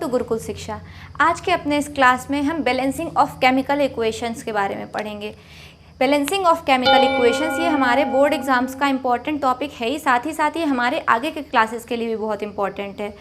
To Gurukul शिक्षा। आज के अपने इस क्लास में हम बैलेंसिंग ऑफ केमिकल इक्वेशंस के बारे में पढ़ेंगे। बैलेंसिंग ऑफ केमिकल इक्वेशंस ये हमारे बोर्ड एग्जाम्स का इम्पॉर्टेंट टॉपिक है ही, साथ ही हमारे आगे के क्लासेस के लिए भी बहुत इंपॉर्टेंट है।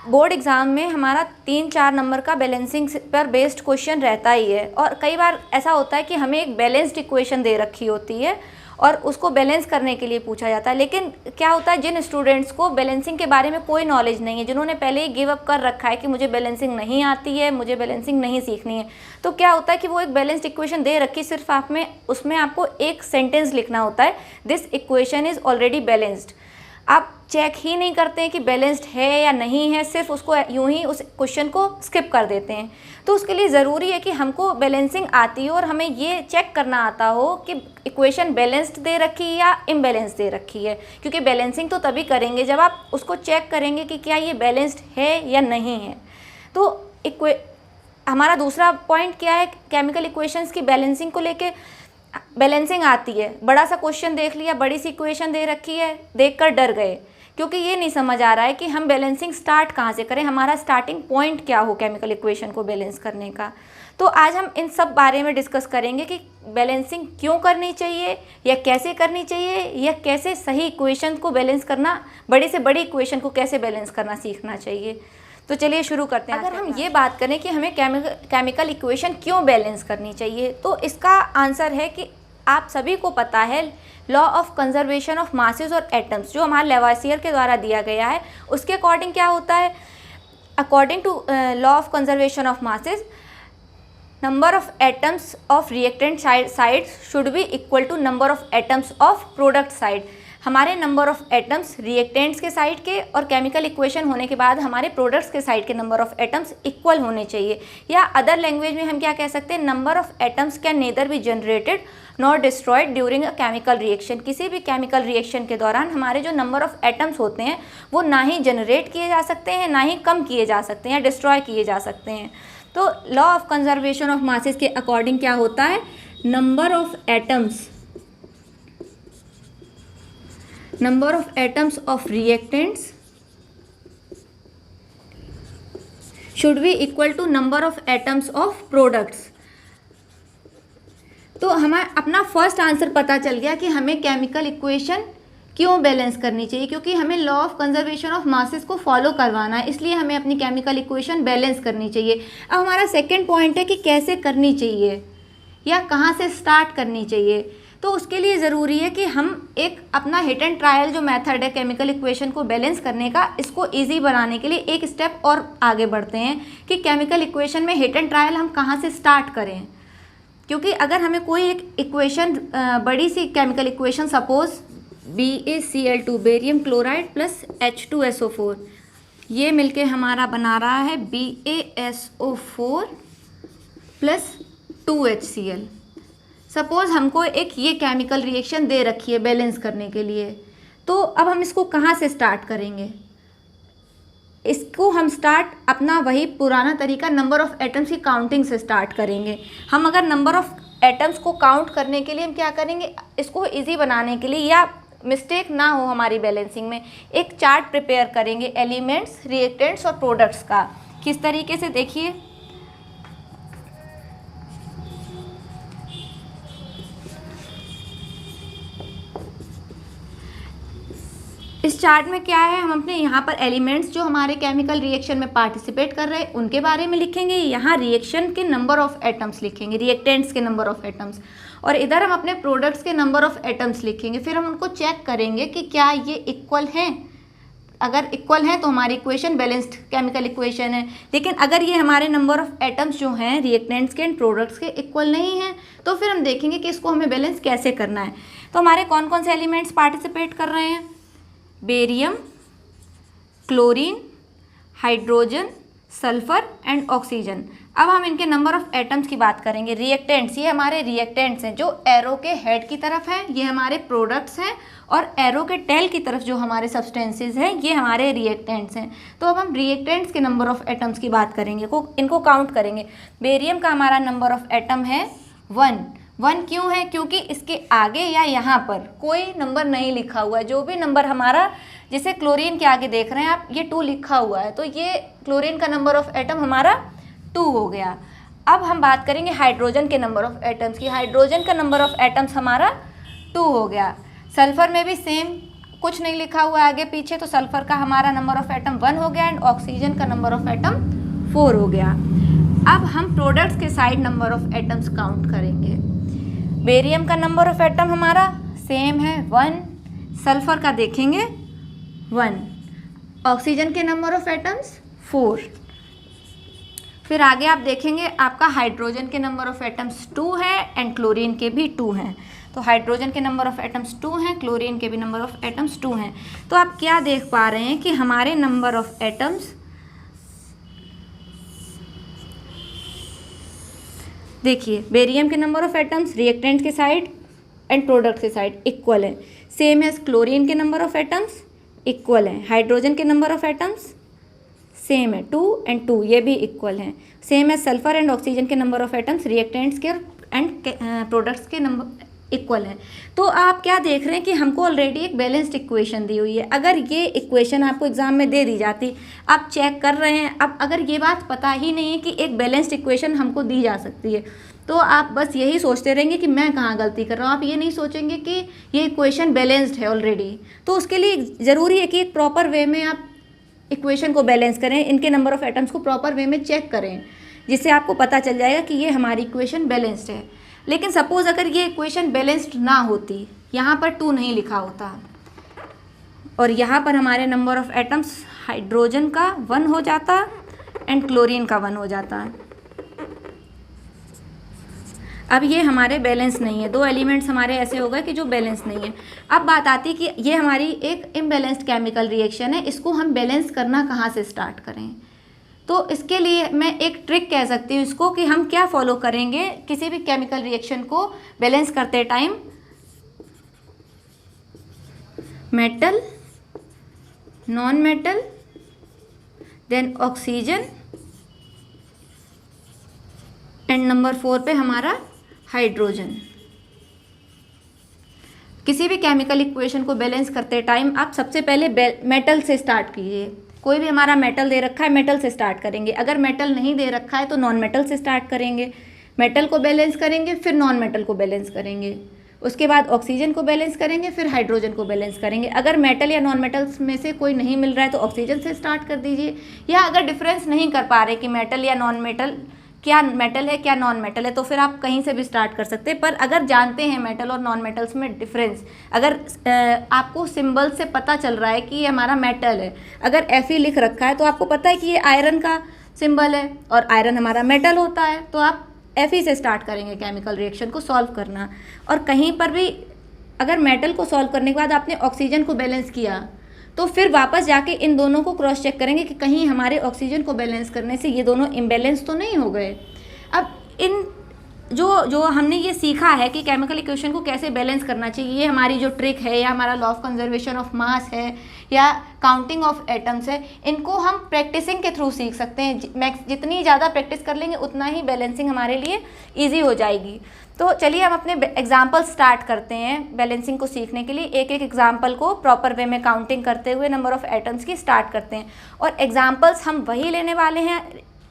बोर्ड एग्ज़ाम में हमारा 3-4 नंबर का बैलेंसिंग पर बेस्ड क्वेश्चन रहता ही है, और कई बार ऐसा होता है कि हमें एक बैलेंस्ड इक्वेशन दे रखी होती है और उसको बैलेंस करने के लिए पूछा जाता है। लेकिन क्या होता है, जिन स्टूडेंट्स को बैलेंसिंग के बारे में कोई नॉलेज नहीं है, जिन्होंने पहले ही गिव अप कर रखा है कि मुझे बैलेंसिंग नहीं आती है, मुझे बैलेंसिंग नहीं सीखनी है, तो क्या होता है कि वो एक बैलेंस्ड इक्वेशन दे रखी, सिर्फ आप में उसमें आपको एक सेंटेंस लिखना होता है, this equation is already balanced. आप चेक ही नहीं करते हैं कि बैलेंस्ड है या नहीं है, सिर्फ उसको यूं ही उस क्वेश्चन को स्किप कर देते हैं। तो उसके लिए ज़रूरी है कि हमको बैलेंसिंग आती हो और हमें ये चेक करना आता हो कि इक्वेशन बैलेंस्ड दे रखी है या इम्बैलेंस्ड दे रखी है, क्योंकि बैलेंसिंग तो तभी करेंगे जब आप उसको चेक करेंगे कि क्या ये बैलेंस्ड है या नहीं है। तो हमारा दूसरा पॉइंट क्या है, केमिकल इक्वेशंस की बैलेंसिंग को लेके बैलेंसिंग आती है। बड़ा सा क्वेश्चन देख लिया, बड़ी सी इक्वेशन दे रखी है, देखकर डर गए, क्योंकि ये नहीं समझ आ रहा है कि हम बैलेंसिंग स्टार्ट कहाँ से करें, हमारा स्टार्टिंग पॉइंट क्या हो केमिकल इक्वेशन को बैलेंस करने का। तो आज हम इन सब बारे में डिस्कस करेंगे कि बैलेंसिंग क्यों करनी चाहिए या कैसे करनी चाहिए, या कैसे सही इक्वेशन को बैलेंस करना, बड़ी से बड़ी इक्वेशन को कैसे बैलेंस करना सीखना चाहिए। तो चलिए शुरू करते हैं। अगर हम ये बात करें कि हमें केमिकल इक्वेशन क्यों बैलेंस करनी चाहिए, तो इसका आंसर है कि आप सभी को पता है law of conservation of masses और एटम्स, जो हमारे लेवासियर के द्वारा दिया गया है, उसके अकॉर्डिंग क्या होता है, according to law of conservation of masses, number of atoms of reactant side should be equal to number of atoms of product side. हमारे नंबर ऑफ एटम्स रिएक्टेंट्स के साइड के और केमिकल इक्वेशन होने के बाद हमारे प्रोडक्ट्स के side के नंबर ऑफ एटम्स इक्वल होने चाहिए, या अदर लैंग्वेज में हम क्या कह सकते हैं, number of atoms can nether be generated nor destroyed during a chemical reaction. किसी भी केमिकल रिएक्शन के दौरान हमारे जो नंबर ऑफ एटम्स होते हैं वो ना ही जनरेट किए जा सकते हैं, ना ही कम किए जा सकते हैं या डिस्ट्रॉय किए जा सकते हैं। तो law of conservation of masses के अकॉर्डिंग क्या होता है, number of atoms of reactants should be equal to number of atoms of products. तो हमें अपना फर्स्ट आंसर पता चल गया कि हमें केमिकल इक्वेशन क्यों बैलेंस करनी चाहिए, क्योंकि हमें law of conservation of masses को फॉलो करवाना है, इसलिए हमें अपनी केमिकल इक्वेशन बैलेंस करनी चाहिए। अब हमारा सेकंड पॉइंट है कि कैसे करनी चाहिए या कहाँ से स्टार्ट करनी चाहिए। तो उसके लिए ज़रूरी है कि हम एक अपना हिट एंड ट्रायल जो मेथड है केमिकल इक्वेशन को बैलेंस करने का, इसको इजी बनाने के लिए एक स्टेप और आगे बढ़ते हैं कि केमिकल इक्वेशन में हिट एंड ट्रायल हम कहाँ से स्टार्ट करें। क्योंकि अगर हमें कोई एक इक्वेशन, बड़ी सी chemical equation, suppose BaCl2 barium chloride plus H2SO4, ये मिलके हमारा बना रहा है BaSO4 प्लस 2HCl। सपोज़ हमको एक ये केमिकल रिएक्शन दे रखी है बैलेंस करने के लिए, तो अब हम इसको कहाँ से स्टार्ट करेंगे, इसको हम स्टार्ट अपना वही पुराना तरीका नंबर ऑफ़ एटम्स की काउंटिंग से स्टार्ट करेंगे। हम अगर नंबर ऑफ़ एटम्स को काउंट करने के लिए हम क्या करेंगे, इसको इजी बनाने के लिए या मिस्टेक ना हो हमारी बैलेंसिंग में, एक चार्ट प्रिपेयर करेंगे एलिमेंट्स, रिएक्टेंट्स और प्रोडक्ट्स का। किस तरीके से, देखिए इस चार्ट में क्या है, हम अपने यहाँ पर एलिमेंट्स जो हमारे केमिकल रिएक्शन में पार्टिसिपेट कर रहे हैं उनके बारे में लिखेंगे, यहाँ रिएक्शन के नंबर ऑफ़ एटम्स लिखेंगे, रिएक्टेंट्स के नंबर ऑफ़ एटम्स, और इधर हम अपने प्रोडक्ट्स के नंबर ऑफ़ एटम्स लिखेंगे। फिर हम उनको चेक करेंगे कि क्या ये इक्वल हैं, अगर इक्वल हैं तो हमारी इक्वेशन बैलेंस्ड केमिकल इक्वेशन है। लेकिन अगर ये हमारे नंबर ऑफ़ एटम्स जो हैं रिएक्टेंट्स के एंड प्रोडक्ट्स के इक्वल नहीं हैं, तो फिर हम देखेंगे कि इसको हमें बैलेंस कैसे करना है। तो हमारे कौन कौन से एलिमेंट्स पार्टिसिपेट कर रहे हैं, barium, chlorine, hydrogen, sulphur and oxygen. अब हम इनके नंबर ऑफ़ एटम्स की बात करेंगे। रिएक्टेंट्स, ये हमारे रिएक्टेंट्स हैं जो एरो के हेड की तरफ हैं, ये हमारे प्रोडक्ट्स हैं, और एरो के टेल की तरफ जो हमारे सब्सटेंसेस हैं ये हमारे रिएक्टेंट्स हैं। तो अब हम रिएक्टेंट्स के नंबर ऑफ़ एटम्स की बात करेंगे, इनको काउंट करेंगे। बेरियम का हमारा नंबर ऑफ़ एटम है 1, 1 क्यों है? क्योंकि इसके आगे या यहाँ पर कोई नंबर नहीं लिखा हुआ है। जो भी नंबर हमारा, जैसे क्लोरीन के आगे देख रहे हैं आप, ये 2 लिखा हुआ है, तो ये क्लोरीन का नंबर ऑफ एटम हमारा 2 हो गया। अब हम बात करेंगे हाइड्रोजन के नंबर ऑफ एटम्स की। हाइड्रोजन का नंबर ऑफ एटम्स हमारा 2 हो गया। सल्फर में भी सेम, कुछ नहीं लिखा हुआ आगे पीछे, तो सल्फर का हमारा नंबर ऑफ एटम 1 हो गया एंड ऑक्सीजन का नंबर ऑफ एटम 4 हो गया। अब हम प्रोडक्ट्स के side number of atoms count करेंगे। बेरियम का नंबर ऑफ एटम हमारा सेम है 1, सल्फर का देखेंगे 1, ऑक्सीजन के नंबर ऑफ एटम्स 4। फिर आगे आप देखेंगे आपका हाइड्रोजन के नंबर ऑफ एटम्स 2 है एंड क्लोरीन के भी 2 हैं। तो हाइड्रोजन के नंबर ऑफ एटम्स 2 हैं, क्लोरीन के भी नंबर ऑफ एटम्स 2 हैं। तो आप क्या देख पा रहे हैं कि हमारे नंबर ऑफ एटम्स, देखिए बेरियम के नंबर ऑफ एटम्स रिएक्टेंट के साइड एंड प्रोडक्ट के साइड इक्वल है। सेम एज क्लोरीन के नंबर ऑफ एटम्स इक्वल है। हाइड्रोजन के नंबर ऑफ एटम्स सेम है 2 एंड 2, ये भी इक्वल हैं। Same as sulphur and oxygen के नंबर ऑफ एटम्स रिएक्टेंट्स के एंड प्रोडक्ट्स के नंबर इक्वल है। तो आप क्या देख रहे हैं कि हमको ऑलरेडी एक बैलेंस्ड इक्वेशन दी हुई है। अगर ये इक्वेशन आपको एग्जाम में दे दी जाती, आप चेक कर रहे हैं, अब अगर ये बात पता ही नहीं है कि एक बैलेंस्ड इक्वेशन हमको दी जा सकती है, तो आप बस यही सोचते रहेंगे कि मैं कहाँ गलती कर रहा हूँ। आप ये नहीं सोचेंगे कि ये इक्वेशन बैलेंस्ड है ऑलरेडी। तो उसके लिए ज़रूरी है कि एक प्रॉपर वे में आप इक्वेशन को बैलेंस करें, इनके नंबर ऑफ एटम्स को प्रॉपर वे में चेक करें, जिससे आपको पता चल जाएगा कि ये हमारी इक्वेशन बैलेंस्ड है। लेकिन सपोज अगर ये इक्वेशन बैलेंस्ड ना होती, यहाँ पर 2 नहीं लिखा होता और यहाँ पर हमारे नंबर ऑफ एटम्स हाइड्रोजन का 1 हो जाता एंड क्लोरीन का 1 हो जाता। अब ये हमारे बैलेंस नहीं है, 2 एलिमेंट्स हमारे ऐसे हो गए कि जो बैलेंस नहीं है। अब बात आती कि ये हमारी एक इम्बैलेंस्ड केमिकल रिएक्शन है, इसको हम बैलेंस करना कहाँ से स्टार्ट करें। तो इसके लिए मैं एक ट्रिक कह सकती हूँ इसको, कि हम क्या फॉलो करेंगे किसी भी केमिकल रिएक्शन को बैलेंस करते time. Metal, non metal, then oxygen and number 4 पे हमारा हाइड्रोजन। किसी भी केमिकल इक्वेशन को बैलेंस करते टाइम आप सबसे पहले मेटल से स्टार्ट कीजिए। कोई भी हमारा मेटल दे रखा है, मेटल से स्टार्ट करेंगे। अगर मेटल नहीं दे रखा है तो नॉन मेटल से स्टार्ट करेंगे। मेटल को बैलेंस करेंगे, फिर नॉन मेटल को बैलेंस करेंगे, उसके बाद ऑक्सीजन को बैलेंस करेंगे, फिर हाइड्रोजन को बैलेंस करेंगे। अगर मेटल या नॉन मेटल्स में से कोई नहीं मिल रहा है तो ऑक्सीजन से स्टार्ट कर दीजिए। या अगर डिफरेंस नहीं कर पा रहे कि मेटल या नॉन मेटल, क्या मेटल है क्या नॉन मेटल है, तो फिर आप कहीं से भी स्टार्ट कर सकते हैं। पर अगर जानते हैं मेटल और नॉन मेटल्स में डिफरेंस, अगर आपको सिंबल से पता चल रहा है कि ये हमारा मेटल है, अगर Fe लिख रखा है तो आपको पता है कि ये आयरन का सिंबल है और आयरन हमारा मेटल होता है, तो आप Fe से स्टार्ट करेंगे केमिकल रिएक्शन को सॉल्व करना। और कहीं पर भी अगर मेटल को सॉल्व करने के बाद आपने ऑक्सीजन को बैलेंस किया, तो फिर वापस जाके इन दोनों को क्रॉस चेक करेंगे कि कहीं हमारे ऑक्सीजन को बैलेंस करने से ये दोनों इम्बैलेंस तो नहीं हो गए। अब इन जो हमने ये सीखा है कि केमिकल इक्वेशन को कैसे बैलेंस करना चाहिए, ये हमारी जो ट्रिक है या हमारा law of conservation of mass है या काउंटिंग ऑफ एटम्स है, इनको हम प्रैक्टिसिंग के थ्रू सीख सकते हैं। जितनी ज़्यादा प्रैक्टिस कर लेंगे उतना ही बैलेंसिंग हमारे लिए ईजी हो जाएगी। तो चलिए हम अपने एग्जाम्पल स्टार्ट करते हैं बैलेंसिंग को सीखने के लिए। एक एक एग्जाम्पल को प्रॉपर वे में काउंटिंग करते हुए नंबर ऑफ एटम्स की स्टार्ट करते हैं। और एग्जाम्पल्स हम वही लेने वाले हैं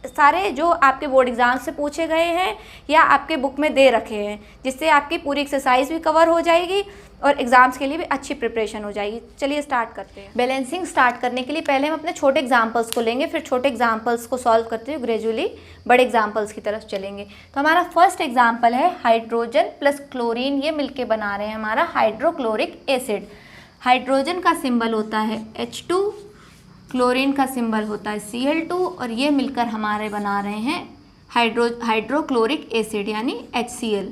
सारे जो आपके बोर्ड एग्जाम से पूछे गए हैं या आपके बुक में दे रखे हैं, जिससे आपकी पूरी एक्सरसाइज भी कवर हो जाएगी और एग्जाम्स के लिए भी अच्छी प्रिपरेशन हो जाएगी। चलिए स्टार्ट करते हैं। बैलेंसिंग स्टार्ट करने के लिए पहले हम अपने छोटे एग्जाम्पल्स को लेंगे, फिर छोटे एग्जाम्पल्स को सॉल्व करते हुए ग्रेजुअली बड़े एग्जाम्पल्स की तरफ चलेंगे। तो हमारा फर्स्ट एग्जाम्पल है हाइड्रोजन प्लस क्लोरीन, ये मिलके बना रहे हैं हमारा हाइड्रोक्लोरिक एसिड। हाइड्रोजन का सिंबल होता है H2, क्लोरीन का सिंबल होता है Cl2 और ये मिलकर हमारे बना रहे हैं हाइड्रोक्लोरिक एसिड यानी HCl।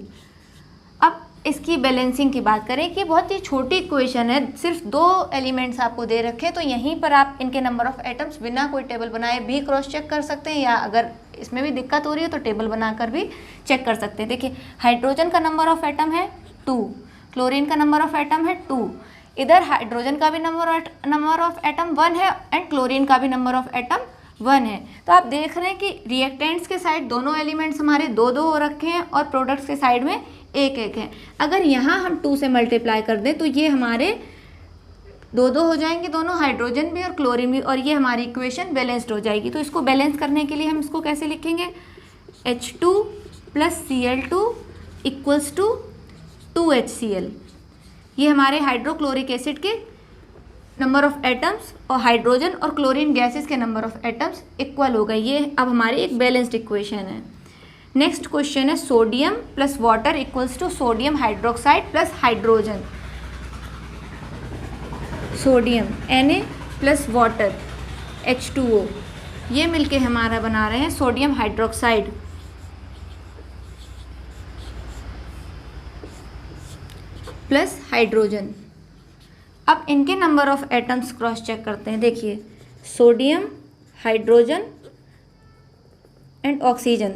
अब इसकी बैलेंसिंग की बात करें कि बहुत ही छोटी इक्वेशन है, सिर्फ 2 एलिमेंट्स आपको दे रखे हैं, तो यहीं पर आप इनके नंबर ऑफ एटम्स बिना कोई टेबल बनाए भी क्रॉस चेक कर सकते हैं, या अगर इसमें भी दिक्कत हो रही है तो टेबल बनाकर भी चेक कर सकते हैं। देखिए हाइड्रोजन का नंबर ऑफ एटम है 2, क्लोरीन का नंबर ऑफ एटम है 2, इधर हाइड्रोजन का भी नंबर ऑफ एटम 1 है एंड क्लोरीन का भी नंबर ऑफ एटम 1 है। तो आप देख रहे हैं कि रिएक्टेंट्स के साइड दोनों एलिमेंट्स हमारे 2-2 हो रखे हैं और प्रोडक्ट्स के साइड में एक एक है। अगर यहाँ हम 2 से मल्टीप्लाई कर दें तो ये हमारे 2 हो जाएंगे दोनों, हाइड्रोजन भी और क्लोरीन भी, और ये हमारी इक्वेशन बैलेंस्ड हो जाएगी। तो इसको बैलेंस करने के लिए हम इसको कैसे लिखेंगे, H2 + Cl2 = 2HCl। ये हमारे हाइड्रोक्लोरिक एसिड के नंबर ऑफ एटम्स और हाइड्रोजन और क्लोरीन गैसेस के नंबर ऑफ एटम्स इक्वल हो गए। ये अब हमारी एक बैलेंस्ड इक्वेशन है। नेक्स्ट क्वेश्चन है sodium + water = sodium hydroxide + hydrogen. Sodium Na + water H2O, ये मिलके हमारा बना रहे हैं सोडियम हाइड्रोक्साइड प्लस हाइड्रोजन। अब इनके number of atoms cross check करते हैं। देखिए sodium, hydrogen and oxygen.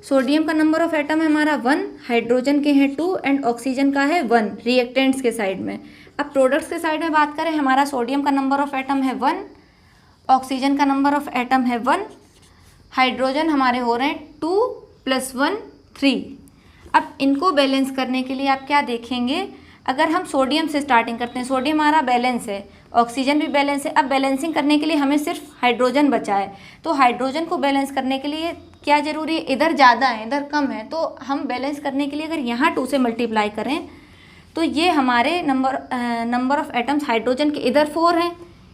Sodium का नंबर ऑफ एटम है हमारा 1, हाइड्रोजन के हैं 2 एंड ऑक्सीजन का है 1 रिएक्टेंट्स के साइड में। अब प्रोडक्ट्स के साइड में बात करें, हमारा सोडियम का नंबर ऑफ एटम है 1, ऑक्सीजन का नंबर ऑफ एटम है 1, हाइड्रोजन हमारे हो रहे हैं 2 + 1 3। अब इनको बैलेंस करने के लिए आप क्या देखेंगे, अगर हम सोडियम से स्टार्टिंग करते हैं, सोडियम हमारा बैलेंस है, ऑक्सीजन भी बैलेंस है। अब बैलेंसिंग करने के लिए हमें सिर्फ हाइड्रोजन बचा है, तो हाइड्रोजन को बैलेंस करने के लिए क्या ज़रूरी है, इधर ज़्यादा है इधर कम है, तो हम बैलेंस करने के लिए अगर यहाँ 2 से मल्टीप्लाई करें तो ये हमारे नंबर ऑफ एटम्स हाइड्रोजन के इधर 4 हैं,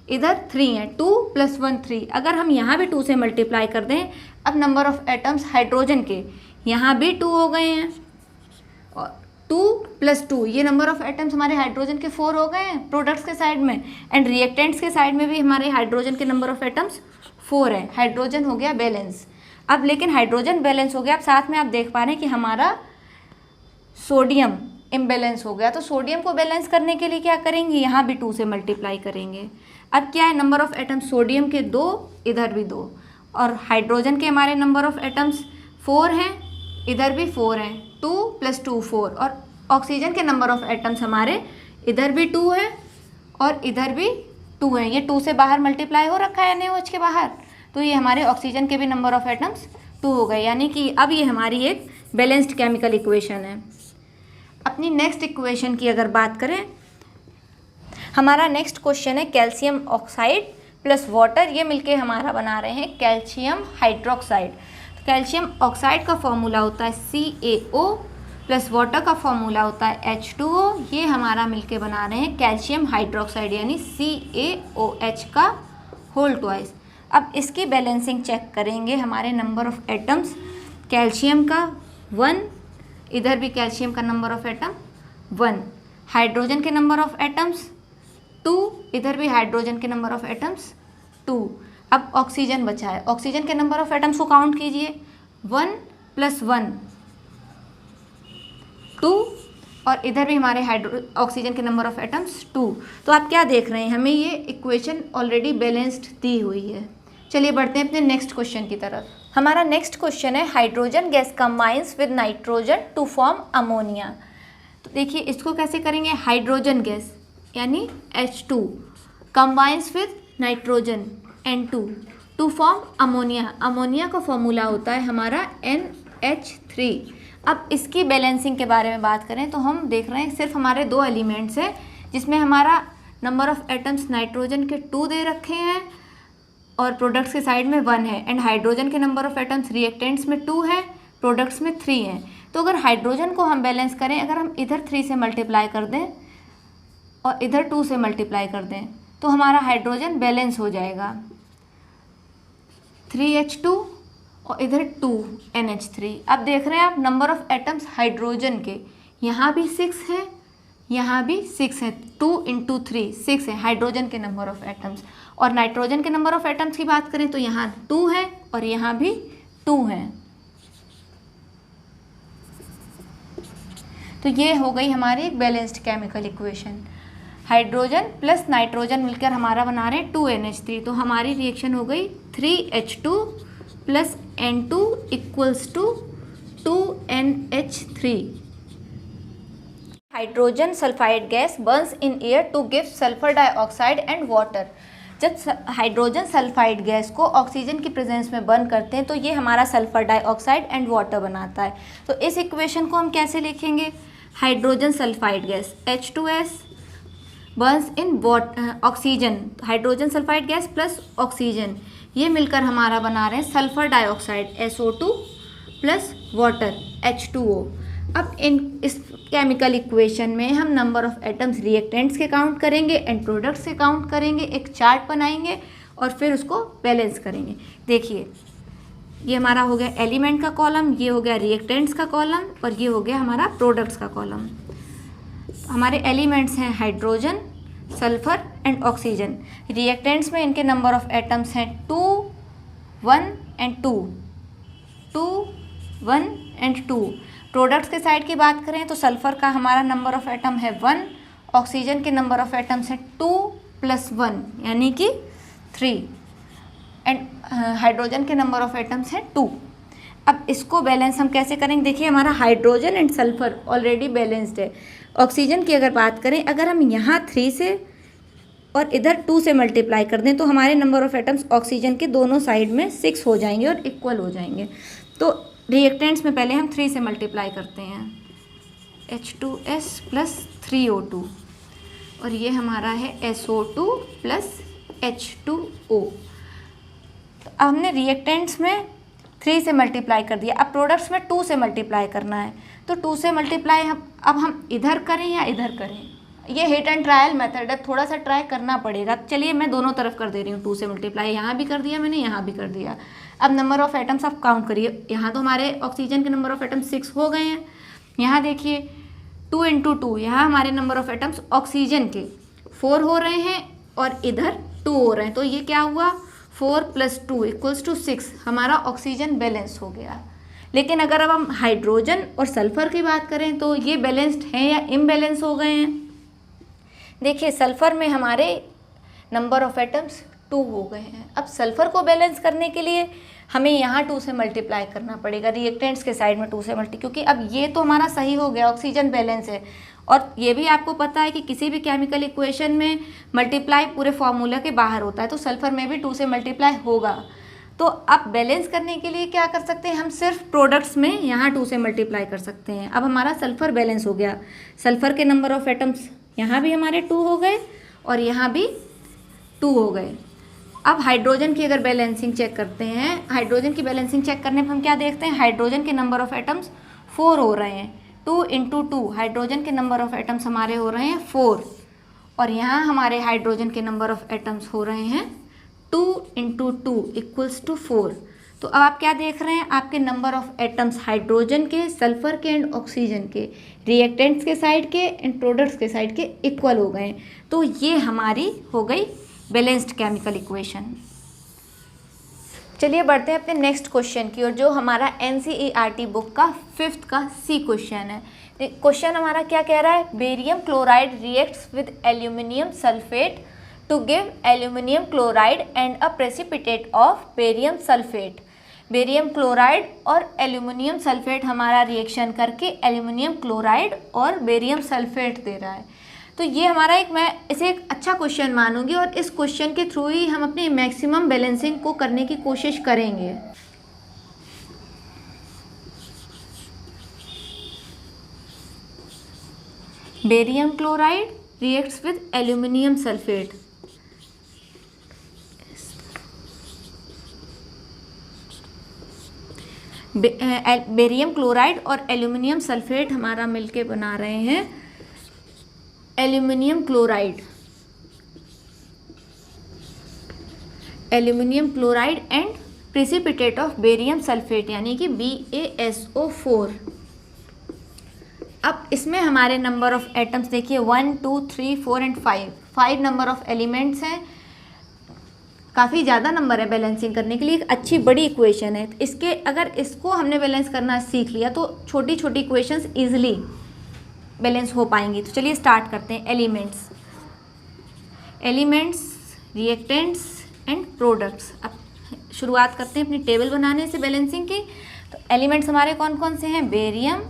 इधर 3 हैं, 2 + 1 3। अगर हम यहाँ भी 2 से मल्टीप्लाई कर दें, अब नंबर ऑफ एटम्स हाइड्रोजन के यहाँ भी 2 हो गए हैं, और 2 + 2 ये नंबर ऑफ एटम्स हमारे हाइड्रोजन के 4 हो गए हैं प्रोडक्ट्स के साइड में, एंड रिएक्टेंट्स के साइड में भी हमारे हाइड्रोजन के नंबर ऑफ एटम्स 4 है। हाइड्रोजन हो गया बैलेंस। अब लेकिन हाइड्रोजन बैलेंस हो गया, अब साथ में आप देख पा रहे हैं कि हमारा सोडियम इम्बैलेंस हो गया। तो सोडियम को बैलेंस करने के लिए क्या करेंगे, यहाँ भी 2 से मल्टीप्लाई करेंगे। अब क्या है, नंबर ऑफ एटम्स सोडियम के 2, इधर भी 2, और हाइड्रोजन के हमारे नंबर ऑफ एटम्स 4 हैं, इधर भी 4 हैं, 2 + 2 4, और ऑक्सीजन के नंबर ऑफ एटम्स हमारे इधर भी 2 है और इधर भी 2 है। ये 2 से बाहर मल्टीप्लाई हो रखा है NaOH के बाहर, तो ये हमारे ऑक्सीजन के भी नंबर ऑफ एटम्स 2 हो गए, यानी कि अब ये हमारी एक बैलेंस्ड केमिकल इक्वेशन है। अपनी नेक्स्ट इक्वेशन की अगर बात करें, हमारा नेक्स्ट क्वेश्चन है कैल्शियम ऑक्साइड + वाटर, ये मिलके हमारा बना रहे हैं कैल्शियम हाइड्रोक्साइड। तो कैल्शियम ऑक्साइड का फॉर्मूला होता है CaO + वाटर का फॉर्मूला होता है H2O। ये हमारा मिलके बना रहे हैं कैल्शियम हाइड्रोक्साइड, यानी CaOH का होल ट्वाइस। अब इसकी बैलेंसिंग चेक करेंगे, हमारे नंबर ऑफ एटम्स कैल्शियम का 1, इधर भी कैल्शियम का नंबर ऑफ एटम 1, हाइड्रोजन के नंबर ऑफ एटम्स 2, इधर भी हाइड्रोजन के नंबर ऑफ एटम्स 2। अब ऑक्सीजन बचा है, ऑक्सीजन के नंबर ऑफ एटम्स को काउंट कीजिए, 1 + 1 2, और इधर भी हमारे ऑक्सीजन के नंबर ऑफ एटम्स 2। तो आप क्या देख रहे हैं, हमें ये इक्वेशन ऑलरेडी बैलेंस्ड दी हुई है। चलिए बढ़ते हैं अपने नेक्स्ट क्वेश्चन की तरफ। हमारा नेक्स्ट क्वेश्चन है hydrogen gas combines with nitrogen to form ammonia. तो देखिए इसको कैसे करेंगे, हाइड्रोजन गैस यानी H2 combines with nitrogen N2 to form ammonia. Ammonia का फॉर्मूला होता है हमारा NH3। अब इसकी बैलेंसिंग के बारे में बात करें तो हम देख रहे हैं सिर्फ हमारे 2 एलिमेंट्स हैं, जिसमें हमारा नंबर ऑफ एटम्स नाइट्रोजन के 2 दे रखे हैं और प्रोडक्ट्स के साइड में 1 है, एंड हाइड्रोजन के नंबर ऑफ एटम्स रिएक्टेंट्स में 2 है, प्रोडक्ट्स में 3 हैं। तो अगर हाइड्रोजन को हम बैलेंस करें, अगर हम इधर 3 से मल्टीप्लाई कर दें और इधर 2 से मल्टीप्लाई कर दें तो हमारा हाइड्रोजन बैलेंस हो जाएगा, 3H2 और इधर 2NH3। अब देख रहे हैं आप नंबर ऑफ एटम्स हाइड्रोजन के, यहाँ भी 6 है, यहाँ भी 6 है, 2 × 3 6 है हाइड्रोजन के नंबर ऑफ एटम्स। और नाइट्रोजन के नंबर ऑफ एटम्स की बात करें तो यहाँ 2 है और यहाँ भी 2 है। तो ये हो गई हमारी एक balanced chemical equation. Hydrogen plus nitrogen मिलकर हमारा बना रहे हैं 2NH3। तो हमारी रिएक्शन हो गई 3H2 + N2 = 2NH3। Hydrogen sulphide gas burns in air to give sulphur dioxide and water. जब हाइड्रोजन सल्फाइड गैस को ऑक्सीजन की प्रेजेंस में बर्न करते हैं तो ये हमारा सल्फर डाइऑक्साइड एंड वाटर बनाता है। तो इस इक्वेशन को हम कैसे लिखेंगे, hydrogen sulphide gas H2S burns in oxygen, hydrogen sulphide gas plus oxygen, ये मिलकर हमारा बना रहे हैं sulphur dioxide SO2 plus water H2O। अब इस केमिकल इक्वेशन में हम नंबर ऑफ एटम्स रिएक्टेंट्स के काउंट करेंगे एंड प्रोडक्ट्स के काउंट करेंगे, एक चार्ट बनाएंगे और फिर उसको बैलेंस करेंगे। देखिए ये हमारा हो गया एलिमेंट का कॉलम, ये हो गया रिएक्टेंट्स का कॉलम और ये हो गया हमारा प्रोडक्ट्स का कॉलम। हमारे एलिमेंट्स हैं hydrogen, sulphur and oxygen. Reactants में इनके नंबर ऑफ एटम्स हैं 2, 1 एंड 2, 2, 1 एंड 2। प्रोडक्ट्स के साइड की बात करें तो सल्फर का हमारा नंबर ऑफ एटम है 1, ऑक्सीजन के नंबर ऑफ एटम्स हैं 2 + 1 यानी कि 3 एंड हाइड्रोजन के नंबर ऑफ एटम्स हैं 2। अब इसको बैलेंस हम कैसे करेंगे, देखिए हमारा hydrogen and sulphur already balanced है। ऑक्सीजन की अगर बात करें, अगर हम यहाँ 3 से और इधर 2 से मल्टीप्लाई कर दें तो हमारे नंबर ऑफ एटम्स ऑक्सीजन के दोनों साइड में 6 हो जाएंगे और इक्वल हो जाएंगे। तो रिएक्टेंट्स में पहले हम 3 से मल्टीप्लाई करते हैं, H2S + 3O2 और ये हमारा है SO2 + H2O। तो अब हमने रिएक्टेंट्स में 3 से मल्टीप्लाई कर दिया, अब प्रोडक्ट्स में 2 से मल्टीप्लाई करना है। तो 2 से मल्टीप्लाई हम इधर करें या इधर करें, ये हिट एंड ट्रायल मेथड है, थोड़ा सा ट्राई करना पड़ेगा। चलिए मैं दोनों तरफ कर दे रही हूँ, 2 से मल्टीप्लाई यहाँ भी कर दिया मैंने, यहाँ भी कर दिया। अब नंबर ऑफ एटम्स आप काउंट करिए, यहाँ तो हमारे ऑक्सीजन के नंबर ऑफ एटम्स 6 हो गए हैं। यहाँ देखिए 2 × 2, यहाँ हमारे नंबर ऑफ एटम्स ऑक्सीजन के 4 हो रहे हैं और इधर 2 हो रहे हैं। तो ये क्या हुआ, 4 + 2 = 6, हमारा ऑक्सीजन बैलेंस हो गया। लेकिन अगर अब हम हाइड्रोजन और सल्फर की बात करें तो ये बैलेंस्ड हैं या इम्बैलेंस हो गए हैं। देखिए सल्फर में हमारे नंबर ऑफ एटम्स 2 हो गए हैं। अब सल्फर को बैलेंस करने के लिए हमें यहाँ 2 से मल्टीप्लाई करना पड़ेगा, रिएक्टेंट्स के साइड में 2 से क्योंकि अब ये तो हमारा सही हो गया, ऑक्सीजन बैलेंस है। और ये भी आपको पता है कि किसी भी केमिकल इक्वेशन में मल्टीप्लाई पूरे फार्मूला के बाहर होता है, तो सल्फर में भी 2 से मल्टीप्लाई होगा। तो अब बैलेंस करने के लिए क्या कर सकते हैं, हम सिर्फ प्रोडक्ट्स में यहाँ 2 से मल्टीप्लाई कर सकते हैं। अब हमारा सल्फर बैलेंस हो गया, सल्फर के नंबर ऑफ एटम्स यहाँ भी हमारे 2 हो गए और यहाँ भी 2 हो गए। अब हाइड्रोजन की अगर बैलेंसिंग चेक करते हैं, हाइड्रोजन की बैलेंसिंग चेक करने पर हम क्या देखते हैं, हाइड्रोजन के नंबर ऑफ एटम्स 4 हो रहे हैं। 2 × 2 हाइड्रोजन के नंबर ऑफ एटम्स हमारे हो रहे हैं 4 और यहाँ हमारे हाइड्रोजन के नंबर ऑफ एटम्स हो रहे हैं 2 × 2 = 4। तो अब आप क्या देख रहे हैं, आपके नंबर ऑफ एटम्स हाइड्रोजन के, सल्फर के एंड ऑक्सीजन के, रिएक्टेंट्स के साइड के एंड प्रोडक्ट्स के साइड के इक्वल हो गए। तो ये हमारी हो गई बैलेंस्ड केमिकल इक्वेशन। चलिए बढ़ते हैं अपने नेक्स्ट क्वेश्चन की ओर, जो हमारा NCERT बुक का 5th का C क्वेश्चन है। क्वेश्चन हमारा क्या कह रहा है, barium chloride reacts with aluminium sulphate to give aluminium chloride and a precipitate of barium sulphate. Barium chloride और एल्यूमिनियम सल्फेट हमारा रिएक्शन करके एल्यूमिनियम क्लोराइड और बेरियम सल्फेट दे रहा है। तो ये हमारा मैं इसे एक अच्छा क्वेश्चन मानूंगी और इस क्वेश्चन के थ्रू ही हम अपनी मैक्सिमम बैलेंसिंग को करने की कोशिश करेंगे। Barium chloride reacts with aluminium sulphate. Barium chloride और एल्यूमिनियम सल्फेट हमारा मिलके बना रहे हैं aluminium chloride, aluminium chloride and precipitate of barium sulphate यानी कि BaSO4। अब इसमें हमारे नंबर ऑफ एटम्स देखिए 1, 2, 3, 4 एंड 5 नंबर ऑफ एलिमेंट्स हैं। काफ़ी ज़्यादा नंबर है बैलेंसिंग करने के लिए, एक अच्छी बड़ी इक्वेशन है। इसके अगर इसको हमने बैलेंस करना सीख लिया तो छोटी छोटी इक्वेशंस इजीली बैलेंस हो पाएंगी। तो चलिए स्टार्ट करते हैं। Elements, reactants and products. अब शुरुआत करते हैं अपनी टेबल बनाने से बैलेंसिंग की। तो एलिमेंट्स हमारे कौन कौन से हैं, barium,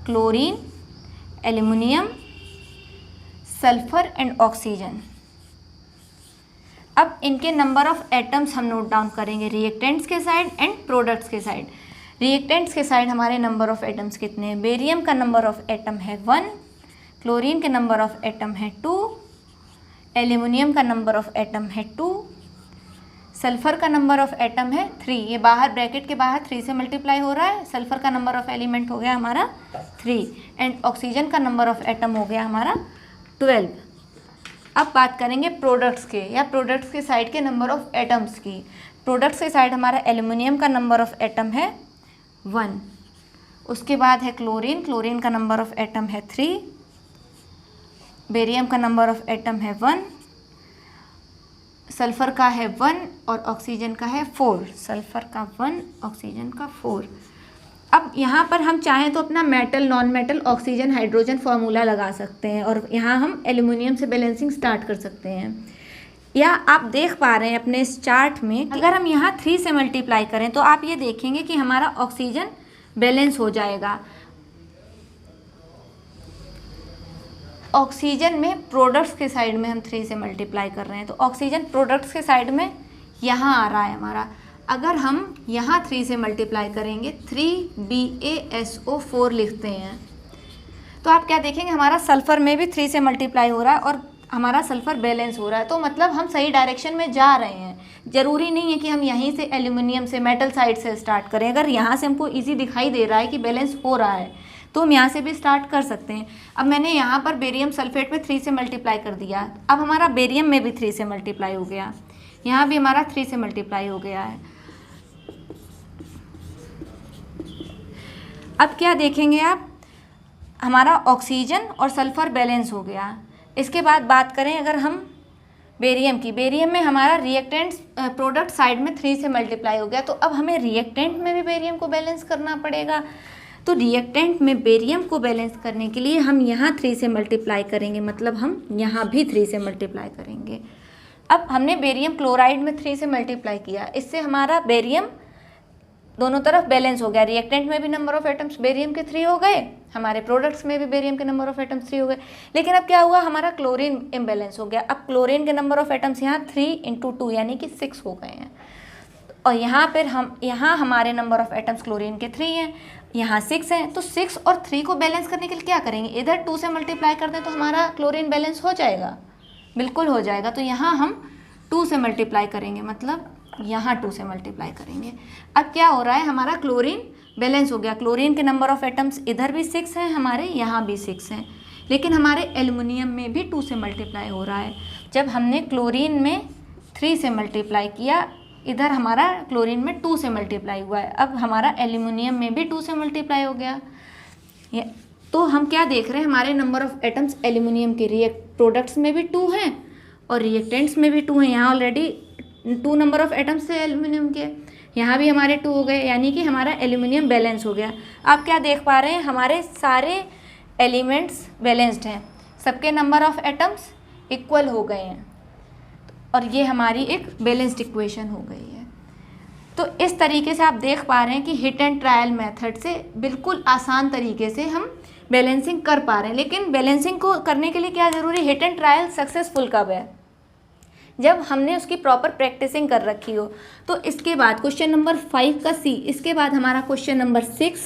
chlorine, aluminium, sulphur and oxygen. अब इनके नंबर ऑफ एटम्स हम नोट डाउन करेंगे रिएक्टेंट्स के साइड एंड प्रोडक्ट्स के साइड। रिएक्टेंट्स के साइड हमारे नंबर ऑफ एटम्स कितने हैं? बेरियम का नंबर ऑफ एटम है 1, क्लोरीन के नंबर ऑफ एटम है 2, एल्यूमिनियम का नंबर ऑफ एटम है 2, सल्फर का नंबर ऑफ एटम है 3। ये बाहर ब्रैकेट के बाहर 3 से मल्टीप्लाई हो रहा है। सल्फर का नंबर ऑफ एलिमेंट हो गया हमारा 3 एंड ऑक्सीजन का नंबर ऑफ एटम हो गया हमारा 12। अब बात करेंगे प्रोडक्ट्स के या प्रोडक्ट्स के साइड के नंबर ऑफ एटम्स की। प्रोडक्ट्स के साइड हमारा एल्यूमिनियम का नंबर ऑफ एटम है 1, उसके बाद है क्लोरीन, क्लोरीन का नंबर ऑफ एटम है 3, बेरियम का नंबर ऑफ एटम है 1, सल्फर का है 1 और ऑक्सीजन का है 4। सल्फर का 1, ऑक्सीजन का 4। अब यहाँ पर हम चाहें तो अपना metal, non metal, oxygen, hydrogen formula लगा सकते हैं और यहाँ हम एल्यूमिनियम से बैलेंसिंग स्टार्ट कर सकते हैं। या आप देख पा रहे हैं अपने इस चार्ट में, अगर हम यहाँ 3 से मल्टीप्लाई करें तो आप ये देखेंगे कि हमारा ऑक्सीजन बैलेंस हो जाएगा। ऑक्सीजन में प्रोडक्ट्स के साइड में हम 3 से मल्टीप्लाई कर रहे हैं तो ऑक्सीजन प्रोडक्ट्स के साइड में यहाँ आ रहा है हमारा। अगर हम यहाँ 3 से मल्टीप्लाई करेंगे 3BaSO4 लिखते हैं तो आप क्या देखेंगे, हमारा सल्फ़र में भी 3 से मल्टीप्लाई हो रहा है और हमारा सल्फ़र बैलेंस हो रहा है। तो मतलब हम सही डायरेक्शन में जा रहे हैं। ज़रूरी नहीं है कि हम यहीं से एल्यूमिनियम से, मेटल साइड से स्टार्ट करें। अगर यहाँ से हमको ईजी दिखाई दे रहा है कि बैलेंस हो रहा है तो हम यहाँ से भी स्टार्ट कर सकते हैं। अब मैंने यहाँ पर बेरियम सल्फेट में 3 से मल्टीप्लाई कर दिया, अब हमारा बेरियम में भी 3 से मल्टीप्लाई हो गया, यहाँ भी हमारा 3 से मल्टीप्लाई हो गया है। अब क्या देखेंगे आप, हमारा ऑक्सीजन और सल्फ़र बैलेंस हो गया। इसके बाद बात करें अगर हम बेरियम की, बेरियम में हमारा रिएक्टेंट्स प्रोडक्ट साइड में 3 से मल्टीप्लाई हो गया तो अब हमें रिएक्टेंट में भी बेरियम को बैलेंस करना पड़ेगा। तो रिएक्टेंट में बेरियम को बैलेंस करने के लिए हम यहाँ 3 से मल्टीप्लाई करेंगे, मतलब हम यहाँ भी 3 से मल्टीप्लाई करेंगे। अब हमने बेरियम क्लोराइड में 3 से मल्टीप्लाई किया, इससे हमारा बेरियम दोनों तरफ बैलेंस हो गया। रिएक्टेंट में भी नंबर ऑफ एटम्स बेरियम के 3 हो गए, हमारे प्रोडक्ट्स में भी बेरियम के नंबर ऑफ एटम्स 3 हो गए। लेकिन अब क्या हुआ, हमारा क्लोरीन इम्बैलेंस हो गया। अब क्लोरीन के नंबर ऑफ एटम्स यहाँ 3 × 2 यानी कि 6 हो गए हैं। और यहाँ पर यहाँ हमारे नंबर ऑफ एटम्स क्लोरीन के 3 हैं, यहाँ 6 हैं। तो 6 और 3 को बैलेंस करने के लिए क्या करेंगे, इधर 2 से मल्टीप्लाई कर दें तो हमारा क्लोरीन बैलेंस हो जाएगा, बिल्कुल हो जाएगा। तो यहाँ हम 2 से मल्टीप्लाई करेंगे, मतलब यहाँ 2 से मल्टीप्लाई करेंगे। अब क्या हो रहा है, हमारा क्लोरीन बैलेंस हो गया। क्लोरीन के नंबर ऑफ एटम्स इधर भी 6 हैं, हमारे यहाँ भी 6 हैं। लेकिन हमारे एल्युमिनियम में भी 2 से मल्टीप्लाई हो रहा है। जब हमने क्लोरीन में 3 से मल्टीप्लाई किया, इधर हमारा क्लोरीन में 2 से मल्टीप्लाई हुआ है। अब हमारा एल्युमिनियम में भी 2 से मल्टीप्लाई हो गया। तो हम क्या देख रहे हैं, हमारे नंबर ऑफ एटम्स एल्युमिनियम के प्रोडक्ट्स में भी 2 हैं और रिएक्टेंट्स में भी 2 हैं। यहाँ ऑलरेडी 2 नंबर ऑफ एटम्स थे एल्युमिनियम के, यहाँ भी हमारे 2 हो गए, यानी कि हमारा एल्युमिनियम बैलेंस हो गया। आप क्या देख पा रहे हैं, हमारे सारे एलिमेंट्स बैलेंस्ड हैं, सबके नंबर ऑफ एटम्स इक्वल हो गए हैं और ये हमारी एक बैलेंस्ड इक्वेशन हो गई है। तो इस तरीके से आप देख पा रहे हैं कि हिट एंड ट्रायल मेथड से बिल्कुल आसान तरीके से हम बैलेंसिंग कर पा रहे हैं। लेकिन बैलेंसिंग को करने के लिए क्या ज़रूरी, हिट एंड ट्रायल सक्सेसफुल कब है, जब हमने उसकी प्रॉपर प्रैक्टिसिंग कर रखी हो। तो इसके बाद क्वेश्चन नंबर 5 का सी, इसके बाद हमारा क्वेश्चन नंबर 6,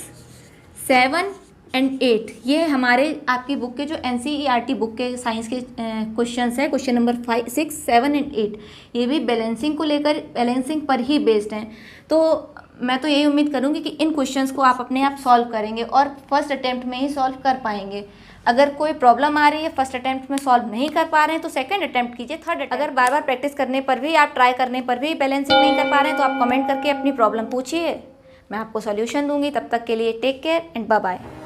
7 एंड 8, ये हमारे आपकी बुक के जो NCERT बुक के साइंस के क्वेश्चंस हैं। क्वेश्चन नंबर 5, 6, 7 एंड 8 ये भी बैलेंसिंग को लेकर, बैलेंसिंग पर ही बेस्ड हैं। तो मैं तो यही उम्मीद करूँगी कि इन क्वेश्चंस को आप अपने आप सॉल्व करेंगे और फर्स्ट अटैम्प्ट में ही सॉल्व कर पाएंगे। अगर कोई प्रॉब्लम आ रही है, फर्स्ट अटैम्प्ट में सॉल्व नहीं कर पा रहे हैं तो सेकंड अटैम्प्ट कीजिए, थर्ड अटैम्प्ट। अगर बार बार प्रैक्टिस करने पर भी, आप ट्राई करने पर भी बैलेंसिंग नहीं कर पा रहे हैं तो आप कमेंट करके अपनी प्रॉब्लम पूछिए, मैं आपको सॉल्यूशन दूंगी। तब तक के लिए take care and bye bye.